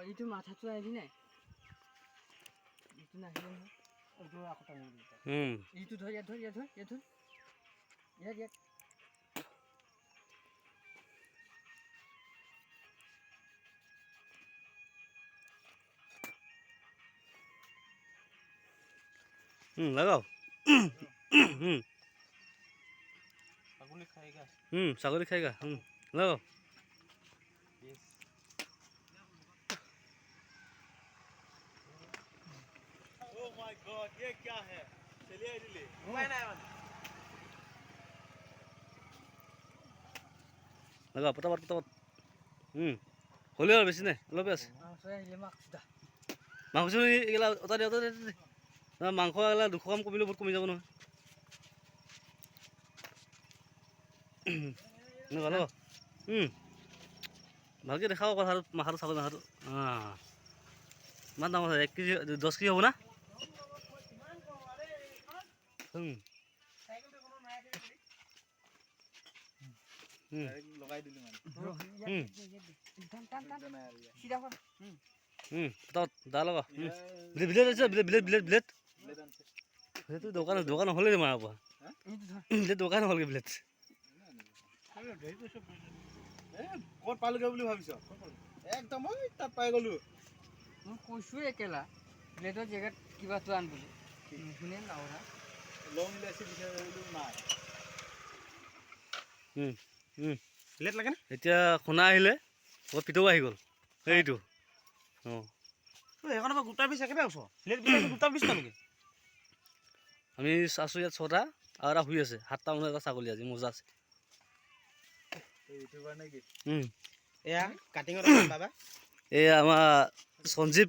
এইটো মাথাটো আহিলি নাই এইটো নাহিলে নহয় এইটো আকৌ টানি এইটো ধৰ ইয়াত ধৰ ইয়াত ধৰ ইয়াত ধৰ ইয়াত ইয়াত लगाओ ছাগলী খাएगा लगाओ Oh my God, ये क्या है? चलिए चलिए। लगाओ पटापट पटापट হ'লে আৰু বেছি নাই অলপে আছে মাংস এইগিলা অতা দে মাংস এগিলা 200 গ্ৰাম কমিলে বহুত কমি যাব নহয় ভাল ভালকৈ দেখাব কথাটো মাথাটো চাব মাথাটো ইমান ডাঙৰ 1 কেজি 10 কেজি হ'ব না লগাই দিলি মানে দা লগা ব্লেড আছে ব্লেড সেইটো দোকান হ'লে মাৰা পৰা ব্লেড দোকান হ'লগৈ ব্লেড ক'ত পালোগে বুলি ভাবিছ একদম মই তাত পাই গ'লো মই কৈছোঁ একেলা ব্লেডৰ জেগাত কিবাটো আন বুলি নুশুনে লাউৰা লং ইলাচি বিচাৰিলো নাই ব্লেড লাগে না এতিয়া খুনা আহিলে বহুত পিতৌ আহি গ'ল সেইটো এখন আমাৰ গোটা পিচ একেবাৰে আছ ব্লেড বিচাৰি গোটা পিচ পালোগে আমি আছোঁ ইয়াত 6টা আৰু এটা শুই আছে 7টা মানত এটা ছাগলী আজি মজা আছে এইটো কাৰণে কি এয়া কাটিঙত বাবা এয়া আমাৰ সঞ্জীৱ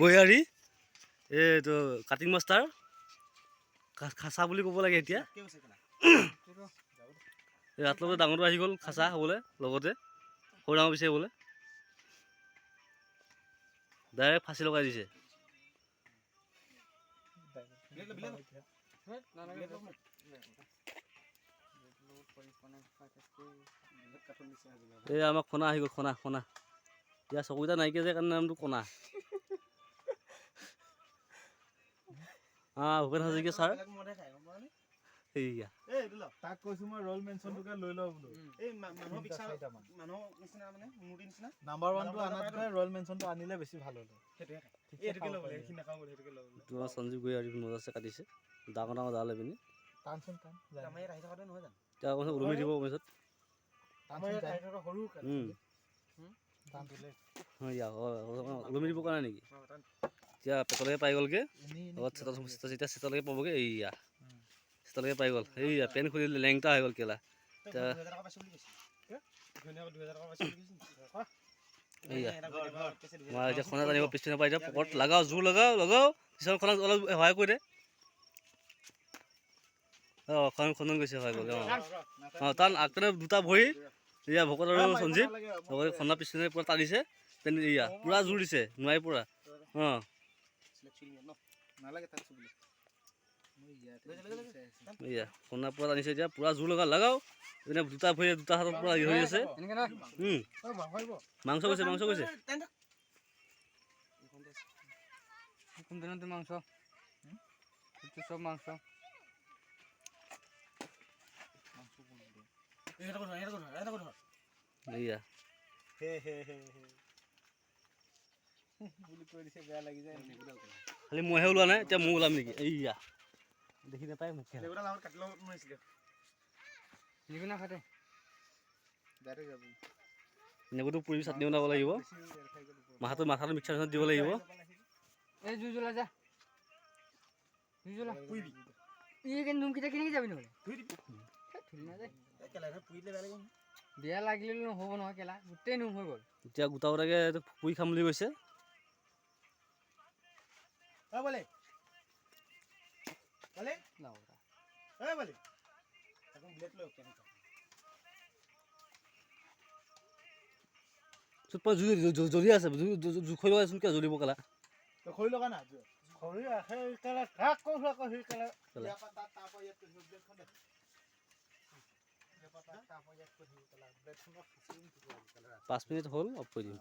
গয়াৰী এইটো কাটিং মাষ্টাৰ খাচা বুলি ক'ব লাগে এতিয়া এই ৰাতলৈকে ডাঙৰটো আহি গ'ল খাচা হ'বলৈ লগতে সৰু ডাঙৰ বিচাৰিবলৈ ডাইৰেক্ট ফাঁচি লগাই দিছে এই আমাৰ খনা আহি গ'ল খনা এতিয়া চকুকেইটা নাইকিয়া যে কাৰণে নামটো কণা ভূপেন হাজৰিকা ছাৰ এইয়া তাক কৈছো মই ৰয়েল মেনচনটোকে লৈ লওঁ বোলো এই মানুহ পিছা মানুহ নিচিনা মানে মুৰ্তি নিচিনা নাম্বাৰ 1 টো আনাতকৈ ৰয়েল মেনচনটো আনিলে বেছি ভাল হ'ল সেইটোকে এইটোকে ল'ব লাগে এইখিনি নাখাওঁ বুলি সেইটোকে ল'ব তোমাৰ সঞ্জীৱ গয়াৰী মজাছে কাটিছে ডাঙৰ ডাঙৰ লৈ পিনি টানচোন টান আমাৰ ইয়াত আহি থকাটো নহয় জানো এতিয়া কৈছে উলমি দিব পিছত আমাৰ ইয়াত আহি থকা সৰু টান দিলে উলমি দিব কাৰণে নেকি এতিয়া পেটলৈকে পাই গ'লগৈ এতিয়া চেতলৈকে পাবগৈ এইয়া চেতলৈকে পাই গ'ল এইয়া পেন খুলি লেংটা হৈ গ'ল কেলা এইয়া মই এতিয়া খনা জানিব পিছপিনে পাই এতিয়া পকৰত লগাও জোৰ লগাও পিছৰ খনা অলপ সহায় কৰি দে খনন গৈছে সহায় কৰি তাৰ আগতে দুটা ভৰি এয়া ভকত আৰু সঞ্জীৱ লগতে খনা পিছপিনে পূৰা টানিছে এয়া পূৰা জোৰ দিছে নোৱাৰি পূৰা এয়া খনা পূৰা টানিছে এতিয়া পূৰা জোৰ লগাও এনে দুটা ভৰি দুটা হাতত পূৰা হৈ আছে মাংস গৈছে মাংস মাংস সব মাংস এইয়া খালি মইহে ওলোৱা নাই এতিয়া মই ওলাম নেকি এইয়া দেখি নাপায় মোক নেগুটো পুৰি চাটনি বনাব লাগিব মাথাটো মিক্সাৰ দিব লাগিব এই জুই জ্বলা যা জুই জ্বলা নুমকেইটা কেনেকৈ যাবি নহ'লে বেয়া লাগিলে নহ'ব নহয় কেলা গোটেই নুম হৈ গ'ল এতিয়া গোটা গোটাকে পুৰি খাম বুলি কৈছে জ্বলি আছে জোখৈ লগাইচোন কিয় জ্বলিব কেলা খৰি লগা না খৰি আহে কেলা কাক কৈছো আকৌ সেই কেলা 5 মিনিট হ'ল অফ কৰি দিম